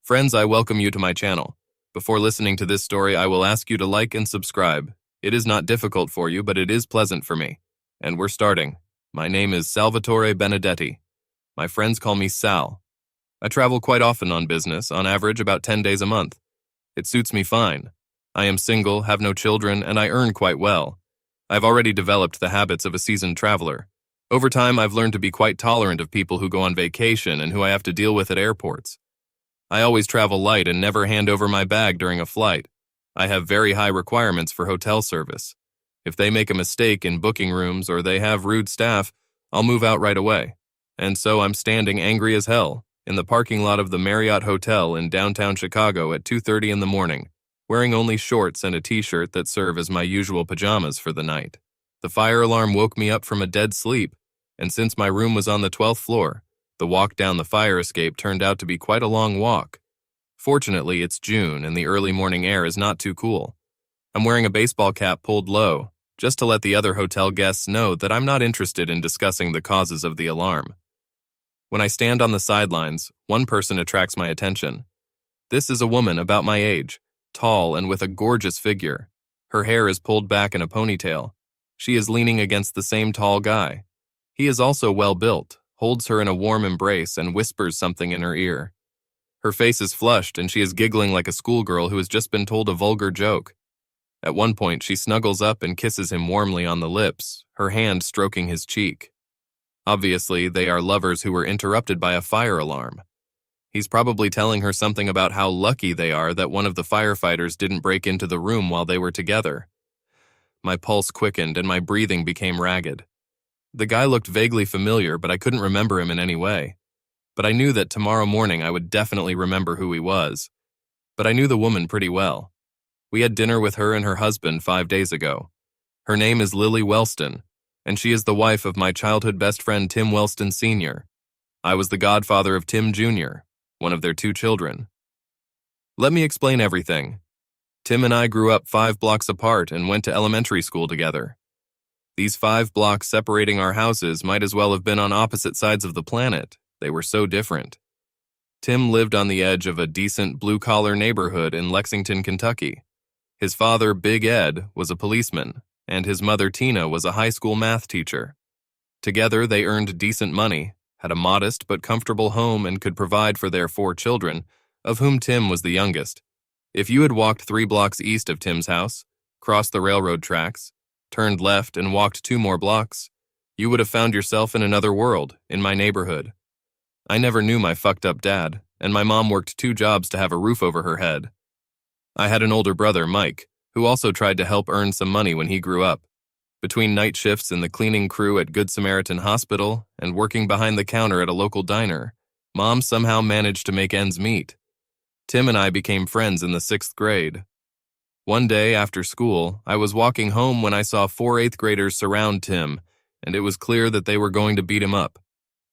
Friends, I welcome you to my channel. Before listening to this story, I will ask you to like and subscribe. It is not difficult for you, but it is pleasant for me. And we're starting. My name is Salvatore Benedetti. My friends call me Sal. I travel quite often on business, on average about 10 days a month. It suits me fine. I am single, have no children, and I earn quite well. I've already developed the habits of a seasoned traveler. Over time, I've learned to be quite tolerant of people who go on vacation and who I have to deal with at airports. I always travel light and never hand over my bag during a flight. I have very high requirements for hotel service. If they make a mistake in booking rooms or they have rude staff, I'll move out right away. And so I'm standing angry as hell in the parking lot of the Marriott Hotel in downtown Chicago at 2:30 in the morning, wearing only shorts and a t-shirt that serve as my usual pajamas for the night. The fire alarm woke me up from a dead sleep, and since my room was on the 12th floor, the walk down the fire escape turned out to be quite a long walk. Fortunately, it's June and the early morning air is not too cool. I'm wearing a baseball cap pulled low, just to let the other hotel guests know that I'm not interested in discussing the causes of the alarm. When I stand on the sidelines, one person attracts my attention. This is a woman about my age, tall and with a gorgeous figure. Her hair is pulled back in a ponytail. She is leaning against the same tall guy. He is also well-built, holds her in a warm embrace, and whispers something in her ear. Her face is flushed, and she is giggling like a schoolgirl who has just been told a vulgar joke. At one point, she snuggles up and kisses him warmly on the lips, her hand stroking his cheek. Obviously, they are lovers who were interrupted by a fire alarm. He's probably telling her something about how lucky they are that one of the firefighters didn't break into the room while they were together. My pulse quickened and my breathing became ragged. The guy looked vaguely familiar, but I couldn't remember him in any way. But I knew that tomorrow morning I would definitely remember who he was. But I knew the woman pretty well. We had dinner with her and her husband 5 days ago. Her name is Lily Wellston, and she is the wife of my childhood best friend Tim Wellston Sr. I was the godfather of Tim Jr., one of their 2 children. Let me explain everything. Tim and I grew up 5 blocks apart and went to elementary school together. These 5 blocks separating our houses might as well have been on opposite sides of the planet. They were so different. Tim lived on the edge of a decent blue-collar neighborhood in Lexington, Kentucky. His father, Big Ed, was a policeman, and his mother, Tina, was a high school math teacher. Together, they earned decent money, had a modest but comfortable home, and could provide for their 4 children, of whom Tim was the youngest. If you had walked 3 blocks east of Tim's house, crossed the railroad tracks, turned left and walked 2 more blocks, you would have found yourself in another world, in my neighborhood. I never knew my fucked-up dad, and my mom worked 2 jobs to have a roof over her head. I had an older brother, Mike, who also tried to help earn some money when he grew up. Between night shifts in the cleaning crew at Good Samaritan Hospital and working behind the counter at a local diner, Mom somehow managed to make ends meet. Tim and I became friends in the 6th grade. One day after school, I was walking home when I saw 4 8th graders surround Tim, and it was clear that they were going to beat him up.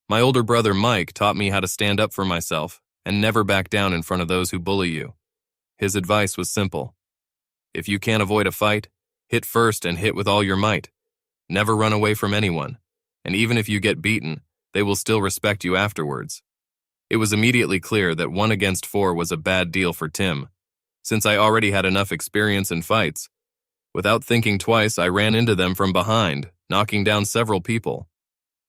My older brother Mike taught me how to stand up for myself and never back down in front of those who bully you. His advice was simple. If you can't avoid a fight, hit first and hit with all your might. Never run away from anyone, and even if you get beaten, they will still respect you afterwards. It was immediately clear that 1 against 4 was a bad deal for Tim, since I already had enough experience in fights. Without thinking twice, I ran into them from behind, knocking down several people.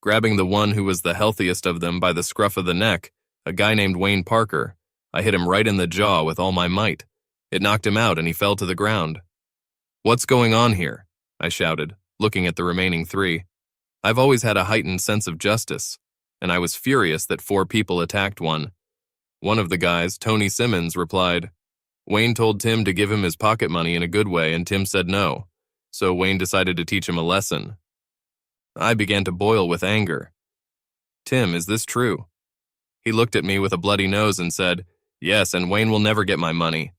Grabbing the one who was the healthiest of them by the scruff of the neck, a guy named Wayne Parker, I hit him right in the jaw with all my might. It knocked him out and he fell to the ground. "What's going on here?" I shouted, looking at the remaining 3. I've always had a heightened sense of justice, and I was furious that 4 people attacked one. One of the guys, Tony Simmons, replied, "Wayne told Tim to give him his pocket money in a good way, and Tim said no, so Wayne decided to teach him a lesson." I began to boil with anger. "Tim, is this true?" He looked at me with a bloody nose and said, "Yes, and Wayne will never get my money.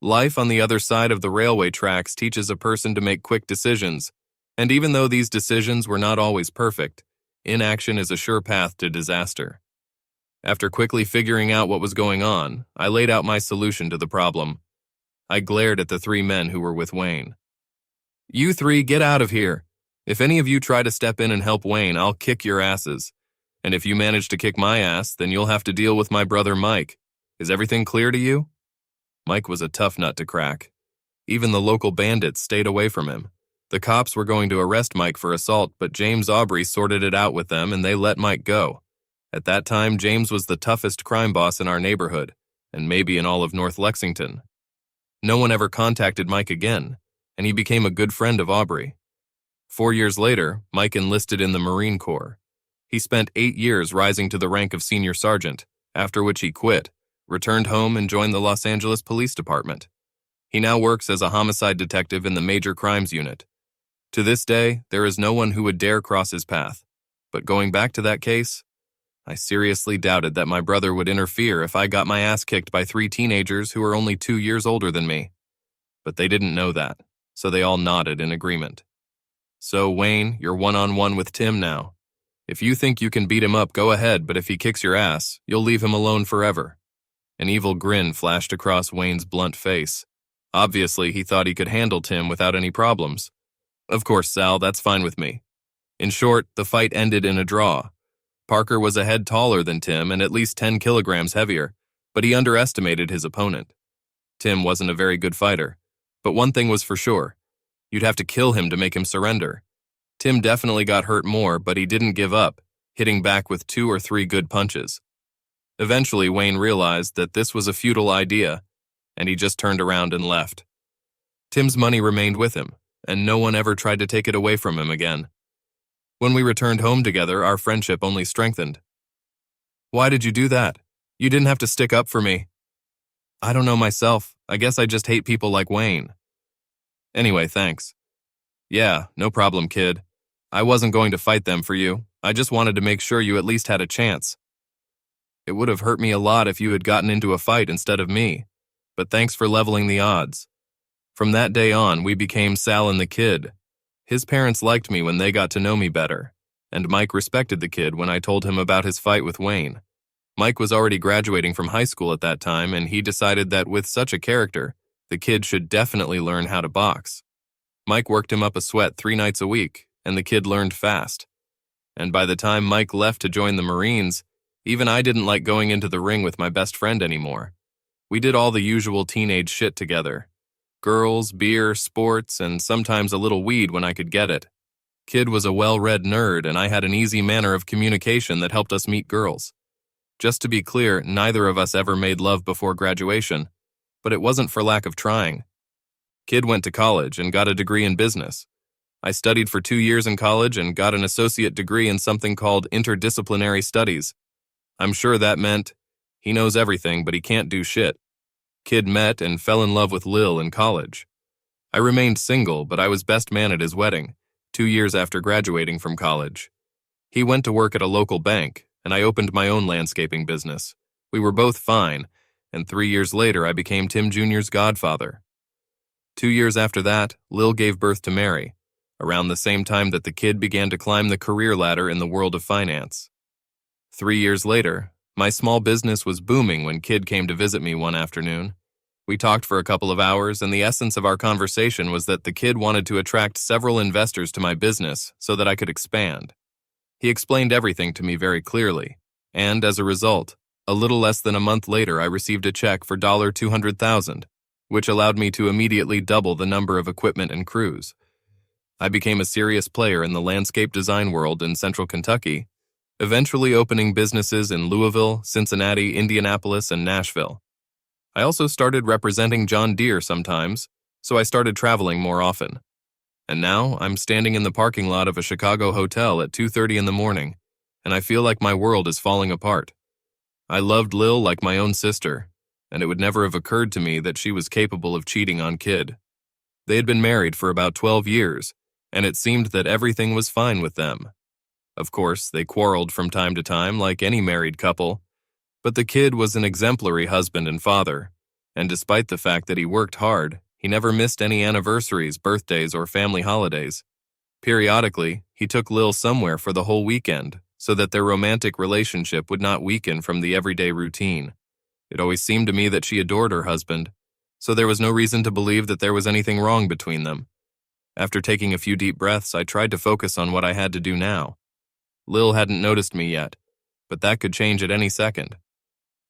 Life on the other side of the railway tracks teaches a person to make quick decisions, and even though these decisions were not always perfect, inaction is a sure path to disaster." After quickly figuring out what was going on, I laid out my solution to the problem. I glared at the 3 men who were with Wayne. "You 3 get out of here. If any of you try to step in and help Wayne, I'll kick your asses. And if you manage to kick my ass, then you'll have to deal with my brother Mike. Is everything clear to you?" Mike was a tough nut to crack. Even the local bandits stayed away from him. The cops were going to arrest Mike for assault, but James Aubrey sorted it out with them and they let Mike go. At that time, James was the toughest crime boss in our neighborhood, and maybe in all of North Lexington. No one ever contacted Mike again, and he became a good friend of Aubrey. 4 years later, Mike enlisted in the Marine Corps. He spent 8 years rising to the rank of senior sergeant, after which he quit, returned home, and joined the Los Angeles Police Department. He now works as a homicide detective in the Major Crimes Unit. To this day, there is no one who would dare cross his path. But going back to that case, I seriously doubted that my brother would interfere if I got my ass kicked by 3 teenagers who were only 2 years older than me. But they didn't know that, so they all nodded in agreement. So, Wayne, you're one-on-one with Tim now. If you think you can beat him up, go ahead, but if he kicks your ass, you'll leave him alone forever. An evil grin flashed across Wayne's blunt face. Obviously, he thought he could handle Tim without any problems. Of course, Sal, that's fine with me. In short, the fight ended in a draw. Parker was a head taller than Tim and at least 10 kilograms heavier, but he underestimated his opponent. Tim wasn't a very good fighter, but one thing was for sure. You'd have to kill him to make him surrender. Tim definitely got hurt more, but he didn't give up, hitting back with 2 or 3 good punches. Eventually, Wayne realized that this was a futile idea, and he just turned around and left. Tim's money remained with him, and no one ever tried to take it away from him again. When we returned home together, our friendship only strengthened. "Why did you do that? You didn't have to stick up for me." "I don't know myself. I guess I just hate people like Wayne." "Anyway, thanks." "Yeah, no problem, kid. I wasn't going to fight them for you. I just wanted to make sure you at least had a chance. It would have hurt me a lot if you had gotten into a fight instead of me, but thanks for leveling the odds." From that day on, we became Sal and the Kid. His parents liked me when they got to know me better, and Mike respected the Kid when I told him about his fight with Wayne. Mike was already graduating from high school at that time, and he decided that with such a character, the Kid should definitely learn how to box. Mike worked him up a sweat 3 nights a week, and the Kid learned fast. And by the time Mike left to join the Marines, even I didn't like going into the ring with my best friend anymore. We did all the usual teenage shit together. Girls, beer, sports, and sometimes a little weed when I could get it. Kid was a well-read nerd, and I had an easy manner of communication that helped us meet girls. Just to be clear, neither of us ever made love before graduation, but it wasn't for lack of trying. Kid went to college and got a degree in business. I studied for 2 years in college and got an associate degree in something called interdisciplinary studies. I'm sure that meant he knows everything, but he can't do shit. Kid met and fell in love with Lil in college. I remained single, but I was best man at his wedding, 2 years after graduating from college. He went to work at a local bank, and I opened my own landscaping business. We were both fine, and 3 years later I became Tim Jr.'s godfather. 2 years after that, Lil gave birth to Mary, around the same time that the Kid began to climb the career ladder in the world of finance. 3 years later, my small business was booming when Kid came to visit me one afternoon. We talked for a couple of hours, and the essence of our conversation was that the Kid wanted to attract several investors to my business so that I could expand. He explained everything to me very clearly, and as a result, a little less than a month later I received a check for $200,000, which allowed me to immediately double the number of equipment and crews. I became a serious player in the landscape design world in central Kentucky, eventually opening businesses in Louisville, Cincinnati, Indianapolis, and Nashville. I also started representing John Deere sometimes, so I started traveling more often. And now I'm standing in the parking lot of a Chicago hotel at 2:30 in the morning, and I feel like my world is falling apart. I loved Lil like my own sister, and it would never have occurred to me that she was capable of cheating on Kid. They had been married for about 12 years, and it seemed that everything was fine with them. Of course, they quarreled from time to time like any married couple, but the Kid was an exemplary husband and father, and despite the fact that he worked hard, he never missed any anniversaries, birthdays, or family holidays. Periodically, he took Lil somewhere for the whole weekend, so that their romantic relationship would not weaken from the everyday routine. It always seemed to me that she adored her husband, so there was no reason to believe that there was anything wrong between them. After taking a few deep breaths, I tried to focus on what I had to do now. Lil hadn't noticed me yet, but that could change at any second.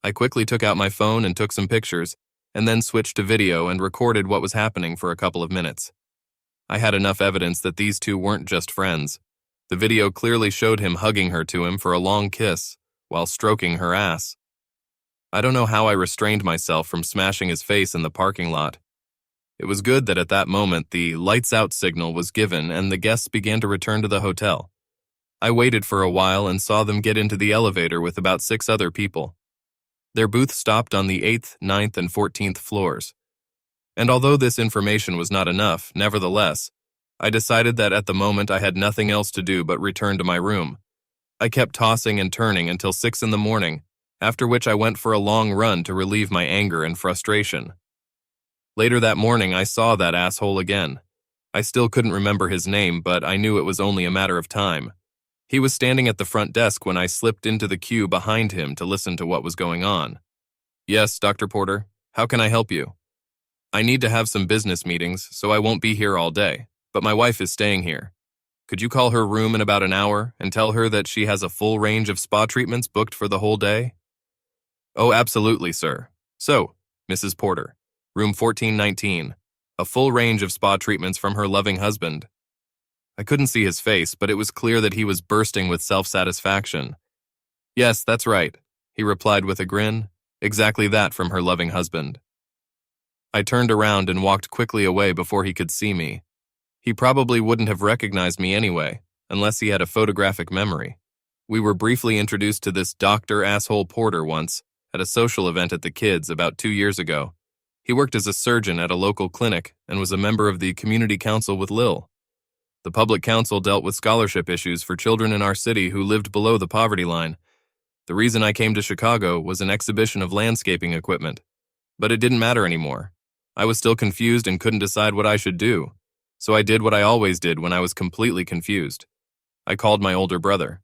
I quickly took out my phone and took some pictures, and then switched to video and recorded what was happening for a couple of minutes. I had enough evidence that these two weren't just friends. The video clearly showed him hugging her to him for a long kiss while stroking her ass. I don't know how I restrained myself from smashing his face in the parking lot. It was good that at that moment the lights out signal was given and the guests began to return to the hotel. I waited for a while and saw them get into the elevator with about 6 other people. Their booth stopped on the 8th, 9th, and 14th floors. And although this information was not enough, nevertheless, I decided that at the moment I had nothing else to do but return to my room. I kept tossing and turning until 6 in the morning, after which I went for a long run to relieve my anger and frustration. Later that morning, I saw that asshole again. I still couldn't remember his name, but I knew it was only a matter of time. He was standing at the front desk when I slipped into the queue behind him to listen to what was going on. "Yes, Dr. Porter, how can I help you?" "I need to have some business meetings, so I won't be here all day, but my wife is staying here. Could you call her room in about an hour and tell her that she has a full range of spa treatments booked for the whole day?" "Oh, absolutely, sir. So, Mrs. Porter, room 1419, a full range of spa treatments from her loving husband." I couldn't see his face, but it was clear that he was bursting with self-satisfaction. "Yes, that's right," he replied with a grin. "Exactly that from her loving husband." I turned around and walked quickly away before he could see me. He probably wouldn't have recognized me anyway, unless he had a photographic memory. We were briefly introduced to this Dr. Asshole Porter once, at a social event at the Kids about 2 years ago. He worked as a surgeon at a local clinic and was a member of the community council with Lil. The public council dealt with scholarship issues for children in our city who lived below the poverty line. The reason I came to Chicago was an exhibition of landscaping equipment. But it didn't matter anymore. I was still confused and couldn't decide what I should do. So I did what I always did when I was completely confused. I called my older brother.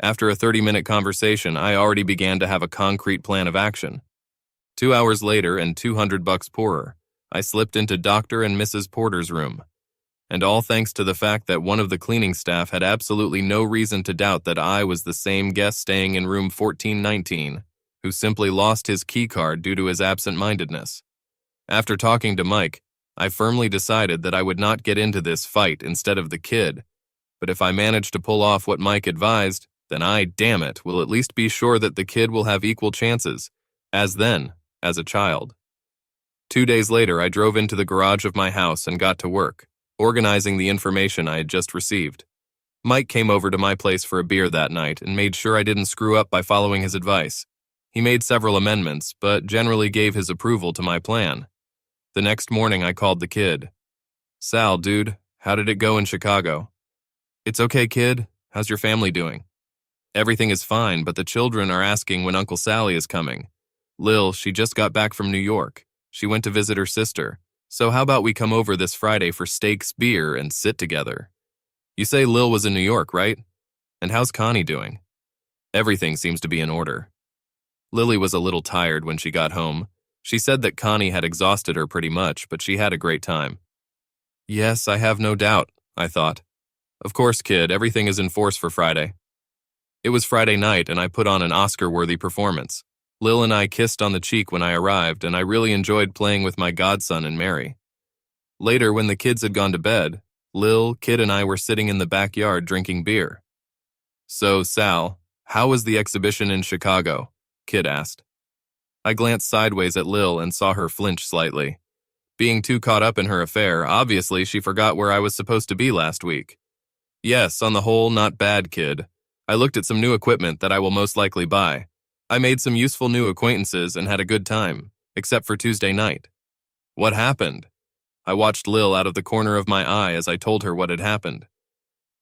After a 30-minute conversation, I already began to have a concrete plan of action. 2 hours later, and $200 poorer, I slipped into Dr. and Mrs. Porter's room. And all thanks to the fact that one of the cleaning staff had absolutely no reason to doubt that I was the same guest staying in room 1419, who simply lost his key card due to his absent-mindedness. After talking to Mike, I firmly decided that I would not get into this fight instead of the kid. But if I manage to pull off what Mike advised, then I, damn it, will at least be sure that the kid will have equal chances, as a child. 2 days later, I drove into the garage of my house and got to work, organizing the information I had just received. Mike came over to my place for a beer that night and made sure I didn't screw up by following his advice. He made several amendments, but generally gave his approval to my plan. The next morning, I called the kid. "Sal, dude, how did it go in Chicago?" "It's okay, kid. How's your family doing?" "Everything is fine, but the children are asking when Uncle Sally is coming. Lil, she just got back from New York. She went to visit her sister. So how about we come over this Friday for steaks, beer, and sit together?" "You say Lil was in New York, right? And how's Connie doing?" "Everything seems to be in order." Lily was a little tired when she got home. She said that Connie had exhausted her pretty much, but she had a great time. Yes, I have no doubt, I thought. Of course, kid, everything is in force for Friday. It was Friday night, and I put on an Oscar-worthy performance. Lil and I kissed on the cheek when I arrived, and I really enjoyed playing with my godson and Mary. Later, when the kids had gone to bed, Lil, Kid, and I were sitting in the backyard drinking beer. "So, Sal, how was the exhibition in Chicago?" Kid asked. I glanced sideways at Lil and saw her flinch slightly. Being too caught up in her affair, obviously she forgot where I was supposed to be last week. "Yes, on the whole, not bad, kid. I looked at some new equipment that I will most likely buy. I made some useful new acquaintances and had a good time, except for Tuesday night." "What happened?" I watched Lil out of the corner of my eye as I told her what had happened.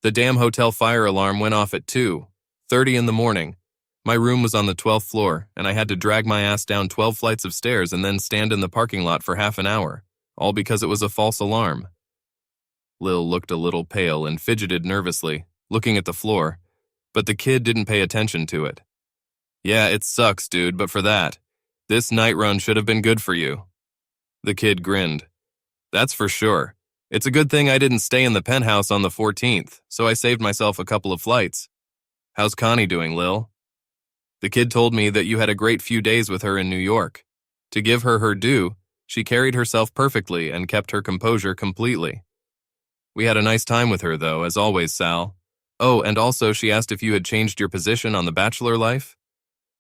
"The damn hotel fire alarm went off at 2:30 in the morning. My room was on the 12th floor, and I had to drag my ass down 12 flights of stairs and then stand in the parking lot for half an hour, all because it was a false alarm." Lil looked a little pale and fidgeted nervously, looking at the floor, but the kid didn't pay attention to it. "Yeah, it sucks, dude, but for that, this night run should have been good for you." The kid grinned. "That's for sure. It's a good thing I didn't stay in the penthouse on the 14th, so I saved myself a couple of flights. How's Connie doing, Lil?" The kid told me that you had a great few days with her in New York. To give her her due, she carried herself perfectly and kept her composure completely. We had a nice time with her, though, as always, Sal. Oh, and also she asked if you had changed your position on the bachelor life.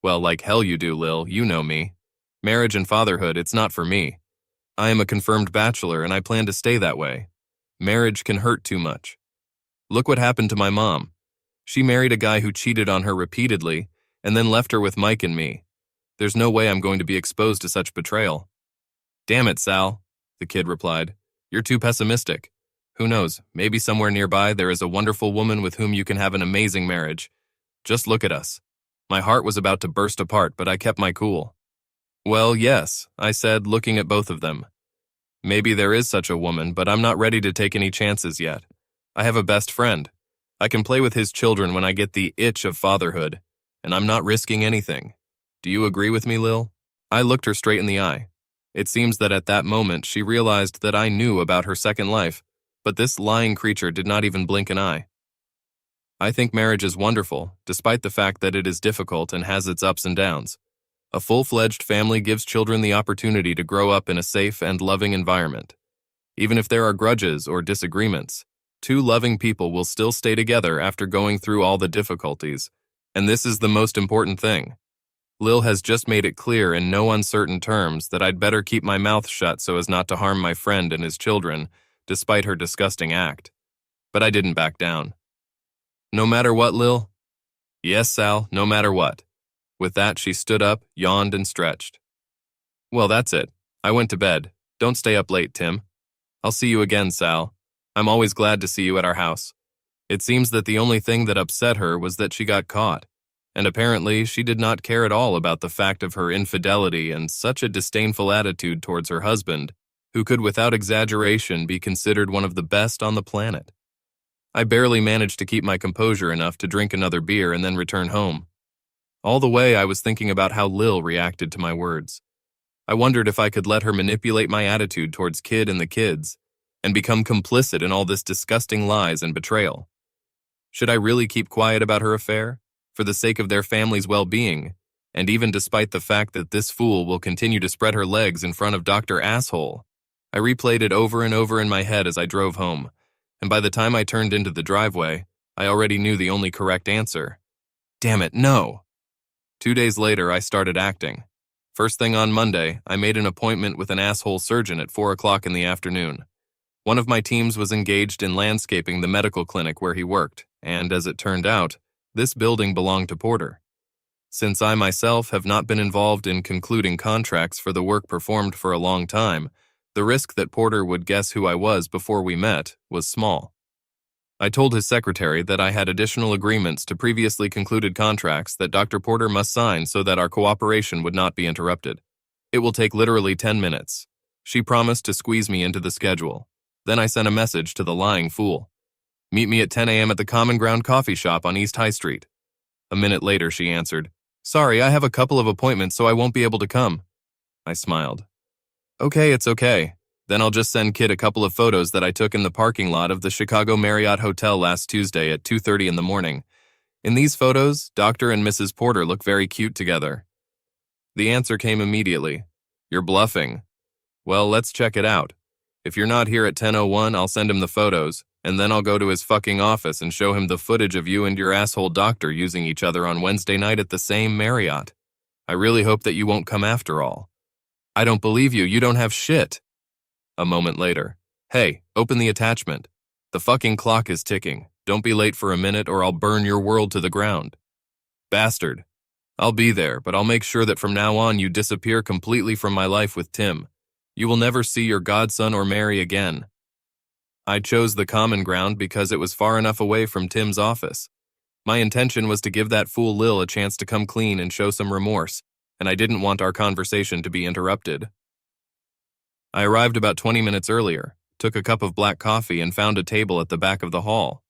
Well, like hell you do, Lil, you know me. Marriage and fatherhood, it's not for me. I am a confirmed bachelor and I plan to stay that way. Marriage can hurt too much. Look what happened to my mom. She married a guy who cheated on her repeatedly and then left her with Mike and me. There's no way I'm going to be exposed to such betrayal. Damn it, Sal, the kid replied. You're too pessimistic. Who knows, maybe somewhere nearby there is a wonderful woman with whom you can have an amazing marriage. Just look at us. My heart was about to burst apart, but I kept my cool. Well, yes, I said, looking at both of them. Maybe there is such a woman, but I'm not ready to take any chances yet. I have a best friend. I can play with his children when I get the itch of fatherhood, and I'm not risking anything. Do you agree with me, Lil? I looked her straight in the eye. It seems that at that moment she realized that I knew about her second life, but this lying creature did not even blink an eye. I think marriage is wonderful, despite the fact that it is difficult and has its ups and downs. A full-fledged family gives children the opportunity to grow up in a safe and loving environment. Even if there are grudges or disagreements, two loving people will still stay together after going through all the difficulties, and this is the most important thing. Lil has just made it clear in no uncertain terms that I'd better keep my mouth shut so as not to harm my friend and his children, despite her disgusting act. But I didn't back down. No matter what, Lil? Yes, Sal, no matter what. With that, she stood up, yawned, and stretched. Well, that's it. I went to bed. Don't stay up late, Tim. I'll see you again, Sal. I'm always glad to see you at our house. It seems that the only thing that upset her was that she got caught, and apparently she did not care at all about the fact of her infidelity and such a disdainful attitude towards her husband, who could without exaggeration be considered one of the best on the planet. I barely managed to keep my composure enough to drink another beer and then return home. All the way I was thinking about how Lil reacted to my words. I wondered if I could let her manipulate my attitude towards Kid and the kids, and become complicit in all this disgusting lies and betrayal. Should I really keep quiet about her affair, for the sake of their family's well-being, and even despite the fact that this fool will continue to spread her legs in front of Dr. Asshole? I replayed it over and over in my head as I drove home, and by the time I turned into the driveway, I already knew the only correct answer. Damn it, no! 2 days later, I started acting. First thing on Monday, I made an appointment with an asshole surgeon at 4 o'clock in the afternoon. One of my teams was engaged in landscaping the medical clinic where he worked, and as it turned out, this building belonged to Porter. Since I myself have not been involved in concluding contracts for the work performed for a long time, the risk that Porter would guess who I was before we met was small. I told his secretary that I had additional agreements to previously concluded contracts that Dr. Porter must sign so that our cooperation would not be interrupted. It will take literally 10 minutes. She promised to squeeze me into the schedule. Then I sent a message to the lying fool. Meet me at 10 a.m. at the Common Ground coffee shop on East High Street. A minute later, she answered, Sorry, I have a couple of appointments, so I won't be able to come. I smiled. Okay, it's okay. Then I'll just send Kid a couple of photos that I took in the parking lot of the Chicago Marriott Hotel last Tuesday at 2:30 in the morning. In these photos, Dr. and Mrs. Porter look very cute together. The answer came immediately. You're bluffing. Well, let's check it out. If you're not here at 10:01, I'll send him the photos, and then I'll go to his fucking office and show him the footage of you and your asshole doctor using each other on Wednesday night at the same Marriott. I really hope that you won't come after all. I don't believe you. You don't have shit. A moment later. Hey, open the attachment. The fucking clock is ticking. Don't be late for a minute or I'll burn your world to the ground. Bastard. I'll be there, but I'll make sure that from now on you disappear completely from my life with Tim. You will never see your godson or Mary again. I chose the Common Ground because it was far enough away from Tim's office. My intention was to give that fool Lil a chance to come clean and show some remorse, and I didn't want our conversation to be interrupted. I arrived about 20 minutes earlier, took a cup of black coffee, and found a table at the back of the hall.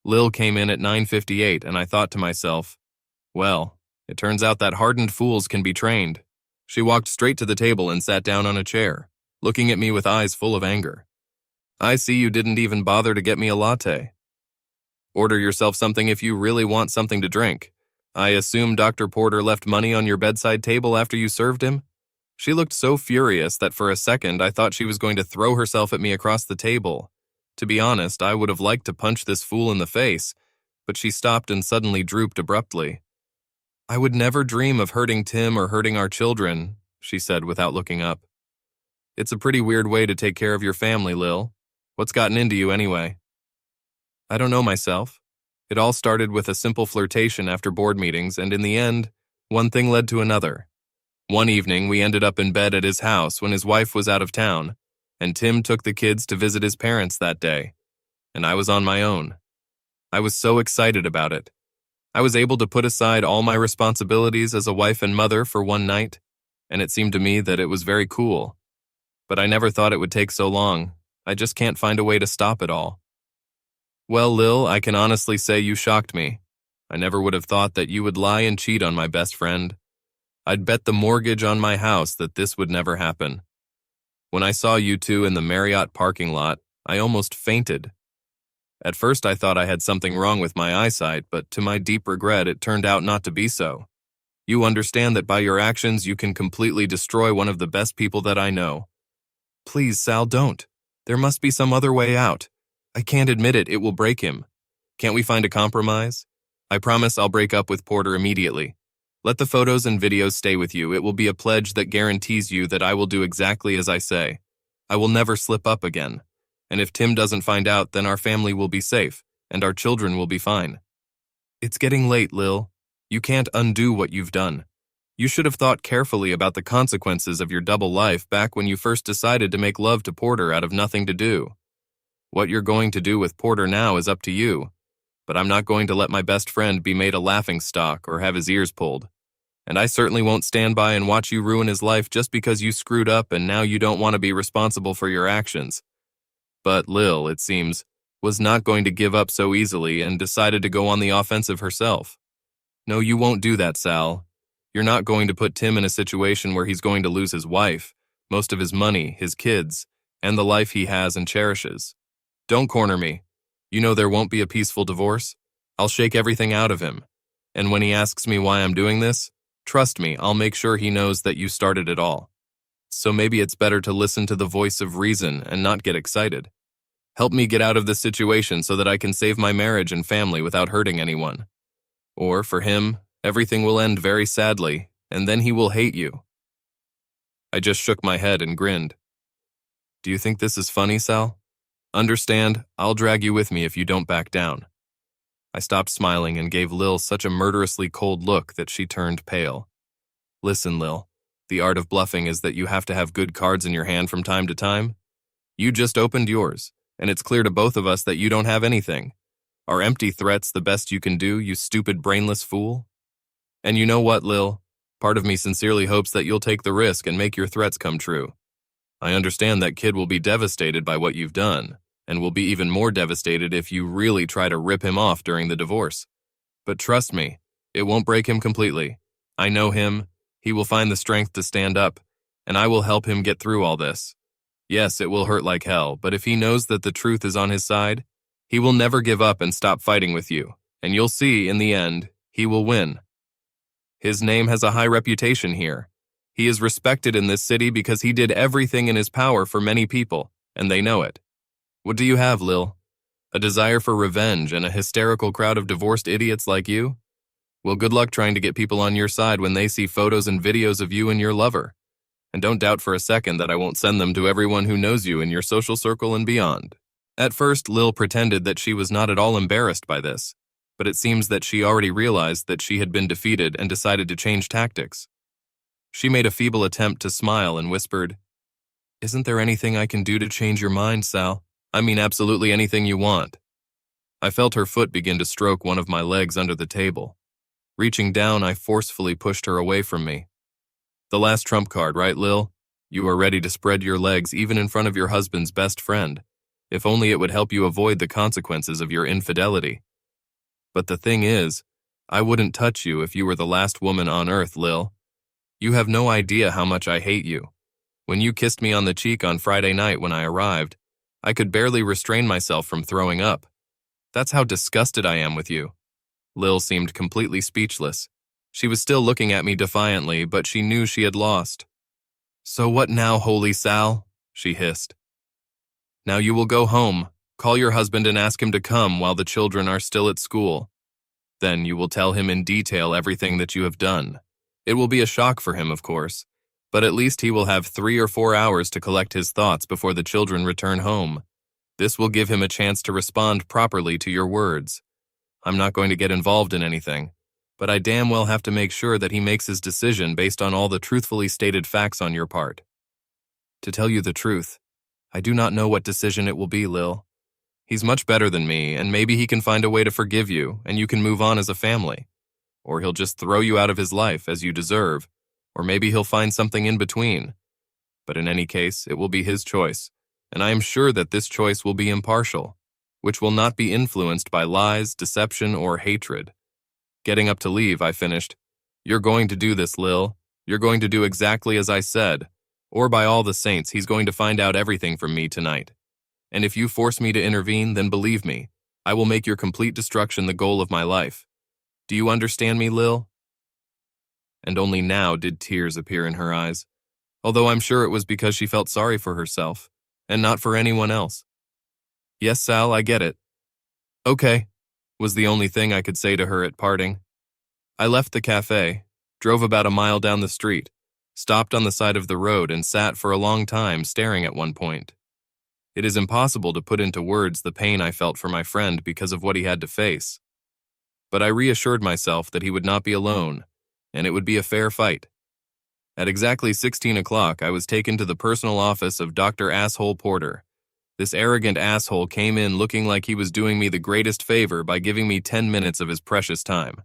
Lil came in at 9:58, and I thought to myself, well, it turns out that hardened fools can be trained. She walked straight to the table and sat down on a chair, looking at me with eyes full of anger. I see you didn't even bother to get me a latte. Order yourself something if you really want something to drink. I assume Dr. Porter left money on your bedside table after you served him? She looked so furious that for a second I thought she was going to throw herself at me across the table. To be honest, I would have liked to punch this fool in the face, but she stopped and suddenly drooped abruptly. I would never dream of hurting Tim or hurting our children, she said without looking up. It's a pretty weird way to take care of your family, Lil. What's gotten into you anyway? I don't know myself. It all started with a simple flirtation after board meetings, and in the end, one thing led to another. One evening, we ended up in bed at his house when his wife was out of town, and Tim took the kids to visit his parents that day, and I was on my own. I was so excited about it. I was able to put aside all my responsibilities as a wife and mother for one night, and it seemed to me that it was very cool. But I never thought it would take so long. I just can't find a way to stop it all. Well, Lil, I can honestly say you shocked me. I never would have thought that you would lie and cheat on my best friend. I'd bet the mortgage on my house that this would never happen. When I saw you two in the Marriott parking lot, I almost fainted. At first I thought I had something wrong with my eyesight, but to my deep regret it turned out not to be so. You understand that by your actions you can completely destroy one of the best people that I know. Please, Sal, don't. There must be some other way out. I can't admit it, it will break him. Can't we find a compromise? I promise I'll break up with Porter immediately. Let the photos and videos stay with you. It will be a pledge that guarantees you that I will do exactly as I say. I will never slip up again. And if Tim doesn't find out, then our family will be safe, and our children will be fine. It's getting late, Lil. You can't undo what you've done. You should have thought carefully about the consequences of your double life back when you first decided to make love to Porter out of nothing to do. What you're going to do with Porter now is up to you, but I'm not going to let my best friend be made a laughingstock or have his ears pulled. And I certainly won't stand by and watch you ruin his life just because you screwed up and now you don't want to be responsible for your actions. But Lil, it seems, was not going to give up so easily and decided to go on the offensive herself. No, you won't do that, Sal. You're not going to put Tim in a situation where he's going to lose his wife, most of his money, his kids, and the life he has and cherishes. Don't corner me. You know there won't be a peaceful divorce. I'll shake everything out of him. And when he asks me why I'm doing this, trust me, I'll make sure he knows that you started it all. So maybe it's better to listen to the voice of reason and not get excited. Help me get out of this situation so that I can save my marriage and family without hurting anyone. Or, for him, everything will end very sadly, and then he will hate you. I just shook my head and grinned. Do you think this is funny, Sal? Understand, I'll drag you with me if you don't back down. I stopped smiling and gave Lil such a murderously cold look that she turned pale. Listen, Lil, the art of bluffing is that you have to have good cards in your hand from time to time. You just opened yours, and it's clear to both of us that you don't have anything. Are empty threats the best you can do, you stupid brainless fool? And you know what, Lil? Part of me sincerely hopes that you'll take the risk and make your threats come true. I understand that kid will be devastated by what you've done, and will be even more devastated if you really try to rip him off during the divorce. But trust me, it won't break him completely. I know him, he will find the strength to stand up, and I will help him get through all this. Yes, it will hurt like hell, but if he knows that the truth is on his side, he will never give up and stop fighting with you, and you'll see, in the end, he will win. His name has a high reputation here. He is respected in this city because he did everything in his power for many people, and they know it. What do you have, Lil? A desire for revenge and a hysterical crowd of divorced idiots like you? Well, good luck trying to get people on your side when they see photos and videos of you and your lover. And don't doubt for a second that I won't send them to everyone who knows you in your social circle and beyond. At first, Lil pretended that she was not at all embarrassed by this, but it seems that she already realized that she had been defeated and decided to change tactics. She made a feeble attempt to smile and whispered, "Isn't there anything I can do to change your mind, Sal? I mean absolutely anything you want." I felt her foot begin to stroke one of my legs under the table. Reaching down, I forcefully pushed her away from me. The last trump card, right, Lil? You are ready to spread your legs even in front of your husband's best friend. If only it would help you avoid the consequences of your infidelity. But the thing is, I wouldn't touch you if you were the last woman on earth, Lil. You have no idea how much I hate you. When you kissed me on the cheek on Friday night when I arrived, I could barely restrain myself from throwing up. That's how disgusted I am with you. Lil seemed completely speechless. She was still looking at me defiantly, but she knew she had lost. "So what now, Holy Sal?" she hissed. "Now you will go home, call your husband and ask him to come while the children are still at school. Then you will tell him in detail everything that you have done. It will be a shock for him, of course, but at least he will have 3 or 4 hours to collect his thoughts before the children return home. This will give him a chance to respond properly to your words. I'm not going to get involved in anything, but I damn well have to make sure that he makes his decision based on all the truthfully stated facts on your part. To tell you the truth, I do not know what decision it will be, Lil. He's much better than me, and maybe he can find a way to forgive you, and you can move on as a family. Or he'll just throw you out of his life, as you deserve, or maybe he'll find something in between. But in any case, it will be his choice, and I am sure that this choice will be impartial, which will not be influenced by lies, deception, or hatred. Getting up to leave, I finished, "You're going to do this, Lil. You're going to do exactly as I said, or by all the saints, he's going to find out everything from me tonight. And if you force me to intervene, then believe me, I will make your complete destruction the goal of my life. Do you understand me, Lil?" And only now did tears appear in her eyes, although I'm sure it was because she felt sorry for herself, and not for anyone else. "Yes, Sal, I get it." "Okay," was the only thing I could say to her at parting. I left the cafe, drove about a mile down the street, stopped on the side of the road and sat for a long time staring at one point. It is impossible to put into words the pain I felt for my friend because of what he had to face. But I reassured myself that he would not be alone, and it would be a fair fight. At exactly 16 o'clock, I was taken to the personal office of Dr. Asshole Porter. This arrogant asshole came in looking like he was doing me the greatest favor by giving me 10 minutes of his precious time.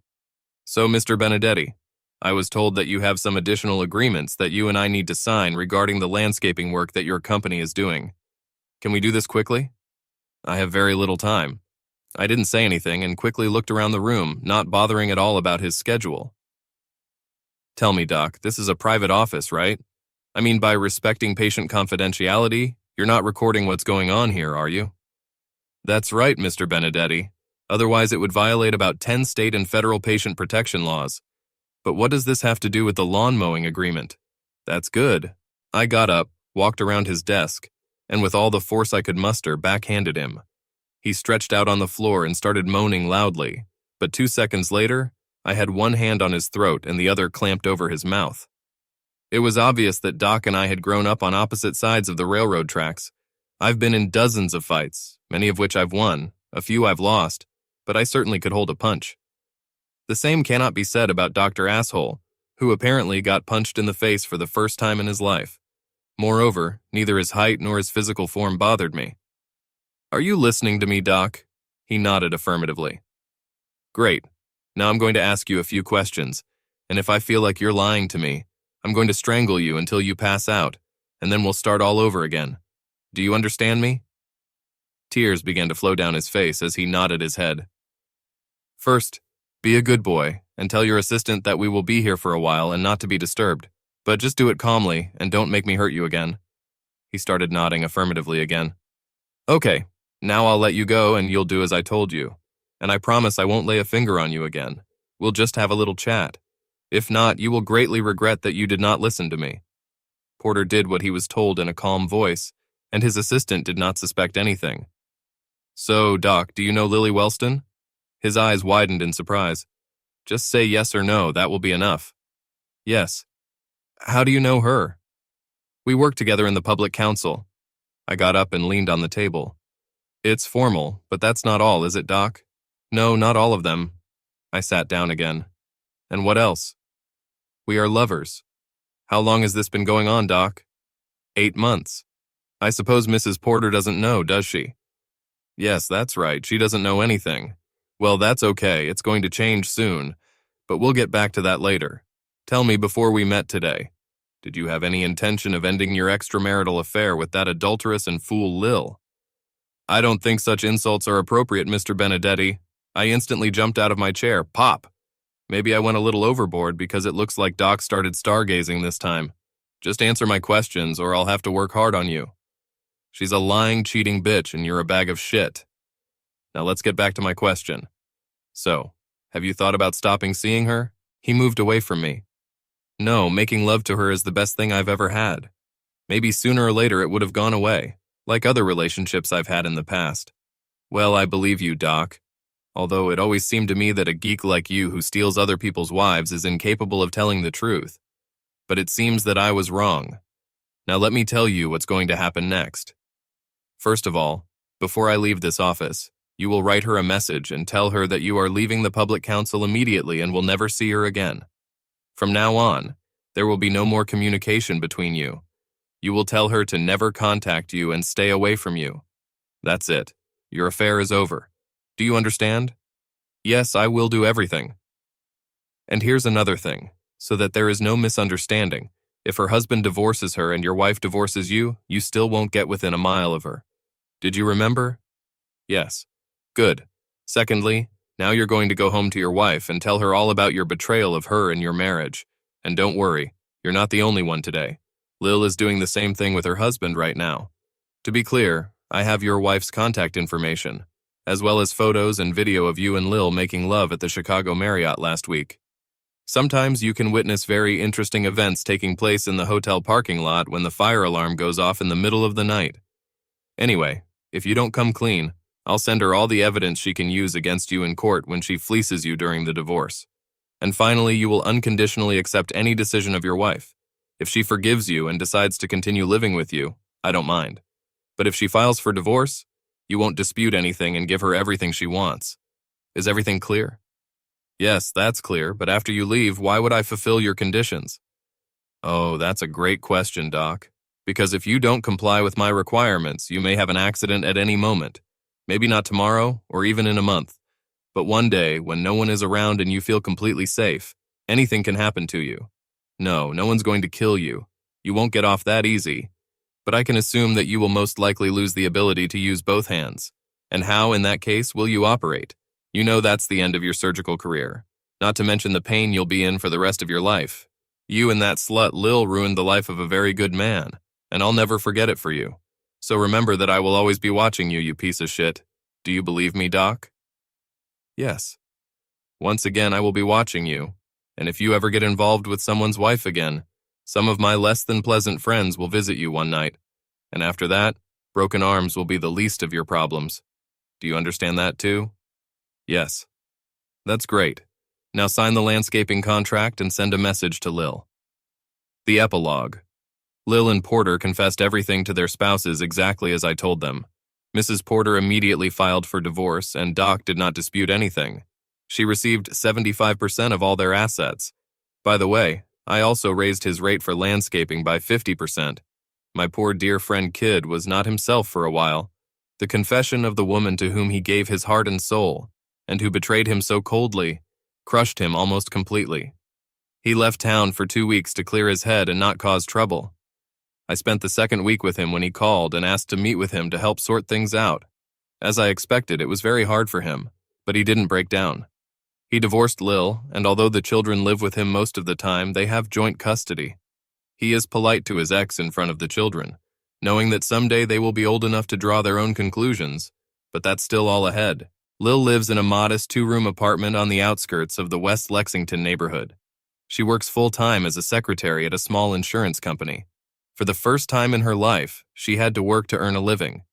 "So, Mr. Benedetti, I was told that you have some additional agreements that you and I need to sign regarding the landscaping work that your company is doing. Can we do this quickly? I have very little time." I didn't say anything and quickly looked around the room, not bothering at all about his schedule. "Tell me, Doc, this is a private office, right? I mean, by respecting patient confidentiality, you're not recording what's going on here, are you?" "That's right, Mr. Benedetti. Otherwise, it would violate about 10 state and federal patient protection laws. But what does this have to do with the lawn mowing agreement?" "That's good." I got up, walked around his desk, and with all the force I could muster, backhanded him. He stretched out on the floor and started moaning loudly, but 2 seconds later, I had one hand on his throat and the other clamped over his mouth. It was obvious that Doc and I had grown up on opposite sides of the railroad tracks. I've been in dozens of fights, many of which I've won, a few I've lost, but I certainly could hold a punch. The same cannot be said about Dr. Asshole, who apparently got punched in the face for the first time in his life. Moreover, neither his height nor his physical form bothered me. "Are you listening to me, Doc?" He nodded affirmatively. "Great. Now I'm going to ask you a few questions, and if I feel like you're lying to me, I'm going to strangle you until you pass out, and then we'll start all over again. Do you understand me?" Tears began to flow down his face as he nodded his head. "First, be a good boy, and tell your assistant that we will be here for a while and not to be disturbed. But just do it calmly, and don't make me hurt you again." He started nodding affirmatively again. "Okay, now I'll let you go and you'll do as I told you. And I promise I won't lay a finger on you again. We'll just have a little chat. If not, you will greatly regret that you did not listen to me." Porter did what he was told in a calm voice, and his assistant did not suspect anything. "So, Doc, do you know Lily Wellston?" His eyes widened in surprise. "Just say yes or no, that will be enough." "Yes." "How do you know her?" "We work together in the public council." I got up and leaned on the table. "It's formal, but that's not all, is it, Doc?" "No, not all of them." I sat down again. "And what else?" "We are lovers." "How long has this been going on, Doc?" 8 months. I suppose Mrs. Porter doesn't know, does she?" "Yes, that's right, she doesn't know anything." "Well, that's okay, it's going to change soon, but we'll get back to that later. Tell me, before we met today, did you have any intention of ending your extramarital affair with that adulteress and fool Lil?" "I don't think such insults are appropriate, Mr. Benedetti." I instantly jumped out of my chair. Pop! Maybe I went a little overboard because it looks like Doc started stargazing this time. Just answer my questions or I'll have to work hard on you. She's a lying, cheating bitch and you're a bag of shit. Now let's get back to my question. So, Have you thought about stopping seeing her? He moved away from me. No, making love to her is the best thing I've ever had. Maybe sooner or later it would have gone away, like other relationships I've had in the past. Well, I believe you, Doc. Although it always seemed to me that a geek like you who steals other people's wives is incapable of telling the truth. But it seems that I was wrong. Now let me tell you what's going to happen next. First of all, before I leave this office, you will write her a message and tell her that you are leaving the public council immediately and will never see her again. From now on, there will be no more communication between you. You will tell her to never contact you and stay away from you. That's it. Your affair is over. Do you understand? Yes, I will do everything. And here's another thing, so that there is no misunderstanding. If her husband divorces her and your wife divorces you, you still won't get within a mile of her. Did you remember? Yes. Good. Secondly, now you're going to go home to your wife and tell her all about your betrayal of her and your marriage. And don't worry, you're not the only one today. Lil is doing the same thing with her husband right now. To be clear, I have your wife's contact information, as well as photos and video of you and Lil making love at the Chicago Marriott last week. Sometimes you can witness very interesting events taking place in the hotel parking lot when the fire alarm goes off in the middle of the night. Anyway, if you don't come clean, I'll send her all the evidence she can use against you in court when she fleeces you during the divorce. And finally, you will unconditionally accept any decision of your wife. If she forgives you and decides to continue living with you, I don't mind. But if she files for divorce, you won't dispute anything and give her everything she wants. Is everything clear? Yes, that's clear, but after you leave, why would I fulfill your conditions? Oh, that's a great question, Doc. Because if you don't comply with my requirements, you may have an accident at any moment. Maybe not tomorrow, or even in a month. But one day, when no one is around and you feel completely safe, anything can happen to you. No one's going to kill you. You won't get off that easy. But I can assume that you will most likely lose the ability to use both hands. And how, in that case, will you operate? You know that's the end of your surgical career. Not to mention the pain you'll be in for the rest of your life. You and that slut Lil ruined the life of a very good man, and I'll never forget it for you. So remember that I will always be watching you, you piece of shit. Do you believe me, Doc? Yes. Once again, I will be watching you, and if you ever get involved with someone's wife again, some of my less than pleasant friends will visit you one night, and after that, broken arms will be the least of your problems. Do you understand that too? Yes. That's great. Now sign the landscaping contract and send a message to Lil. The epilogue. Lil and Porter confessed everything to their spouses exactly as I told them. Mrs. Porter immediately filed for divorce, and Doc did not dispute anything. She received 75% of all their assets. By the way, I also raised his rate for landscaping by 50%. My poor dear friend Kid was not himself for a while. The confession of the woman to whom he gave his heart and soul, and who betrayed him so coldly, crushed him almost completely. He left town for 2 weeks to clear his head and not cause trouble. I spent the second week with him when he called and asked to meet with him to help sort things out. As I expected, it was very hard for him, but he didn't break down. He divorced Lil, and although the children live with him most of the time, they have joint custody. He is polite to his ex in front of the children, knowing that someday they will be old enough to draw their own conclusions, but that's still all ahead. Lil lives in a modest 2-room apartment on the outskirts of the West Lexington neighborhood. She works full-time as a secretary at a small insurance company. For the first time in her life, she had to work to earn a living.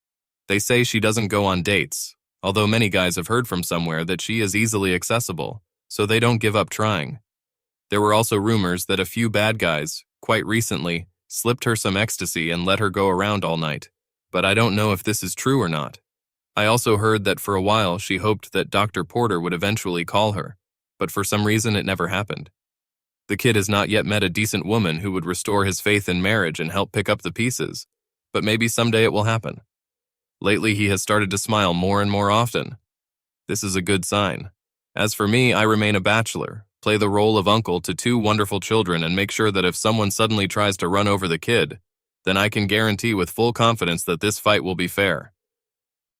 They say she doesn't go on dates, although many guys have heard from somewhere that she is easily accessible, so they don't give up trying. There were also rumors that a few bad guys, quite recently, slipped her some ecstasy and let her go around all night, but I don't know if this is true or not. I also heard that for a while she hoped that Dr. Porter would eventually call her, but for some reason it never happened. The kid has not yet met a decent woman who would restore his faith in marriage and help pick up the pieces, but maybe someday it will happen. Lately, he has started to smile more and more often. This is a good sign. As for me, I remain a bachelor, play the role of uncle to 2 wonderful children, and make sure that if someone suddenly tries to run over the kid, then I can guarantee with full confidence that this fight will be fair.